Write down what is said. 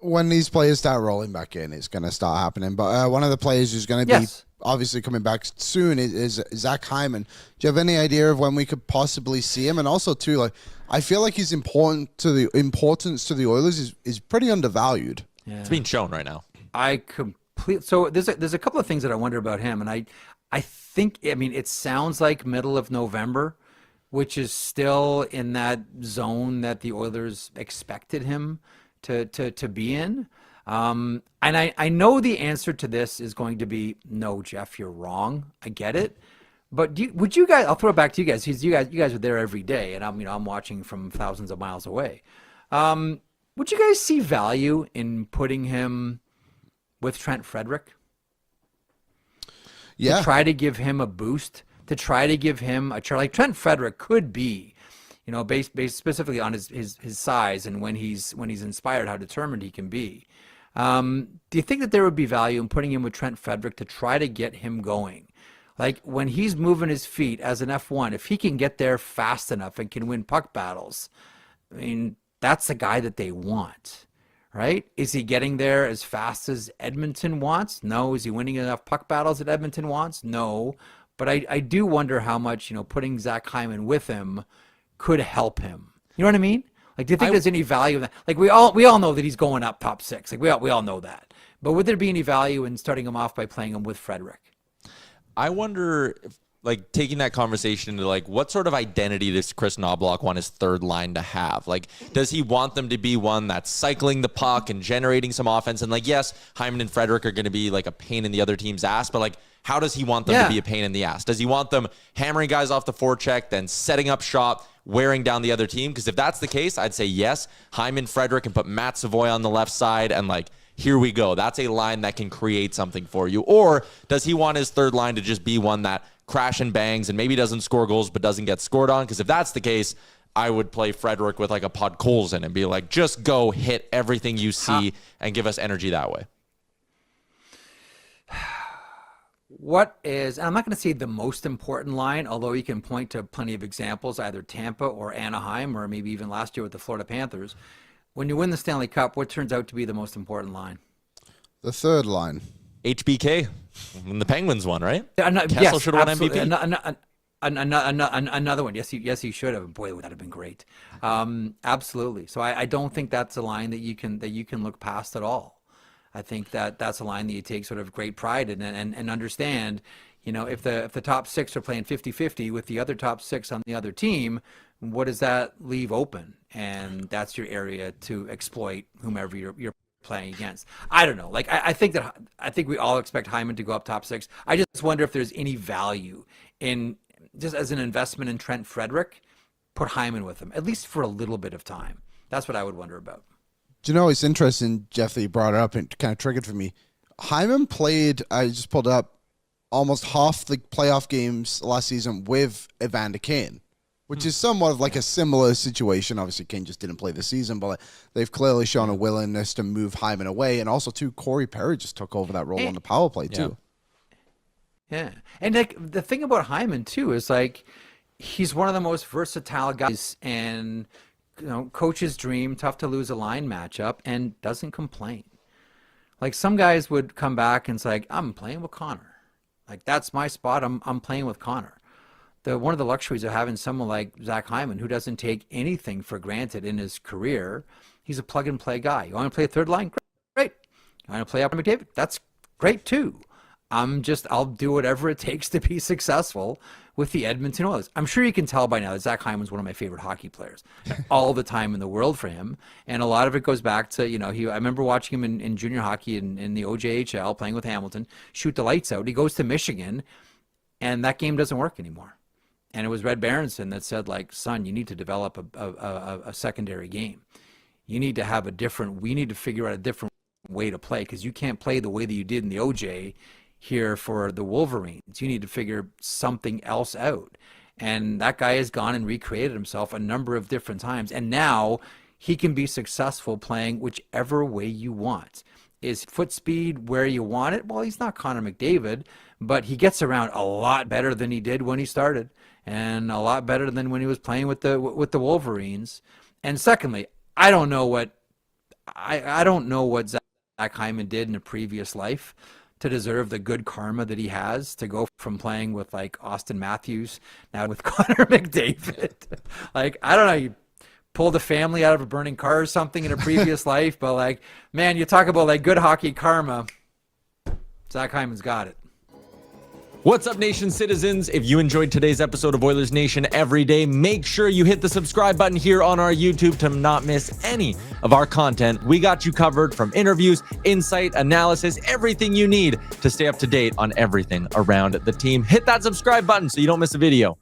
when these players start rolling back in, it's going to start happening. But one of the players who's going to be obviously coming back soon is Zach Hyman. Do you have any idea of when we could possibly see him? And also, too, like I feel like his importance to the Oilers is pretty undervalued. Yeah. It's being shown right now. So there's a couple of things that I wonder about him, and I think, I mean, it sounds like middle of November, which is still in that zone that the Oilers expected him to be in. And I know the answer to this is going to be, no, Jeff, you're wrong. I get it. But would you guys, I'll throw it back to you guys, because you guys are there every day, and I'm watching from thousands of miles away. Would you guys see value in putting him with Trent Frederick? Yeah. To try to give him a boost, to try to give him a like Trent Frederick could be, based specifically on his size and when he's inspired, how determined he can be. Do you think that there would be value in putting him with Trent Frederick to try to get him going? Like when he's moving his feet as an F1, if he can get there fast enough and can win puck battles, I mean, that's the guy that they want, right? Is he getting there as fast as Edmonton wants? No. Is he winning enough puck battles that Edmonton wants? No. But I do wonder how much, putting Zach Hyman with him could help him. You know what I mean? Like, do you think there's any value in that? Like, we all know that he's going up top six. Like, we all know that. But would there be any value in starting him off by playing him with Frederick? I wonder if, like, taking that conversation into, like, what sort of identity does Chris Knobloch want his third line to have? Like, does he want them to be one that's cycling the puck and generating some offense? And, like, yes, Hyman and Frederick are going to be, like, a pain in the other team's ass, but, like, how does he want them to be a pain in the ass? Does he want them hammering guys off the forecheck, then setting up shop, wearing down the other team? Because if that's the case, I'd say yes, Hyman, Frederick, and put Matt Savoy on the left side, and, like, here we go. That's a line that can create something for you. Or does he want his third line to just be one that crash and bangs and maybe doesn't score goals but doesn't get scored on? Because if that's the case, I would play Frederick with like a Pod Colson and be like, just go hit everything you see and give us energy that way. What is, I'm not going to say the most important line, although you can point to plenty of examples, either Tampa or Anaheim, or maybe even last year with the Florida Panthers. When you win the Stanley Cup, what turns out to be the most important line? The third line. HBK, when the Penguins won, right? Kessel should have won MVP. Another one. Yes, he should have. Boy, would that have been great. Absolutely. So I don't think that's a line that you can look past at all. I think that's a line that you take sort of great pride in and understand. If the top six are playing 50-50 with the other top six on the other team, what does that leave open? And that's your area to exploit whomever you're playing against. I don't know. Like I think we all expect Hyman to go up top six. I just wonder if there's any value in, just as an investment in Trent Frederick, put Hyman with him, at least for a little bit of time. That's what I would wonder about. Do you know, it's interesting, Jeff, that you brought it up and kind of triggered for me. Hyman played, I just pulled up, almost half the playoff games last season with Evander Kane, which is somewhat of like a similar situation. Obviously, Kane just didn't play the season, but they've clearly shown a willingness to move Hyman away. And also, too, Corey Perry just took over that role on the power play, too. Yeah. And like the thing about Hyman, too, is like he's one of the most versatile guys, and coach's dream, tough to lose a line matchup, and doesn't complain. Like some guys would come back and say, like, I'm playing with Connor. Like, that's my spot. I'm playing with Connor. One of the luxuries of having someone like Zach Hyman, who doesn't take anything for granted in his career, he's a plug-and-play guy. You want to play third line? Great. You want to play up McDavid? That's great, too. I'll do whatever it takes to be successful with the Edmonton Oilers. I'm sure you can tell by now that Zach Hyman's one of my favorite hockey players. All the time in the world for him. And a lot of it goes back to, I remember watching him in junior hockey in the OJHL, playing with Hamilton, shoot the lights out. He goes to Michigan, and that game doesn't work anymore. And it was Red Berenson that said, like, son, you need to develop a secondary game. You need to we need to figure out a different way to play, because you can't play the way that you did in the OJ here for the Wolverines. You need to figure something else out. And that guy has gone and recreated himself a number of different times. And now he can be successful playing whichever way you want. Is foot speed where you want it? Well, he's not Connor McDavid, but he gets around a lot better than he did when he started, and a lot better than when he was playing with the Wolverines. And secondly, I don't know what I don't know what Zach Hyman did in a previous life to deserve the good karma that he has to go from playing with like Austin Matthews now with Connor McDavid. Like, I don't know, you pulled a family out of a burning car or something in a previous life, but like, man, you talk about like good hockey karma. Zach Hyman's got it. What's up, Nation citizens? If you enjoyed today's episode of Oilers Nation Everyday, make sure you hit the subscribe button here on our YouTube to not miss any of our content. We got you covered from interviews, insight, analysis, everything you need to stay up to date on everything around the team. Hit that subscribe button so you don't miss a video.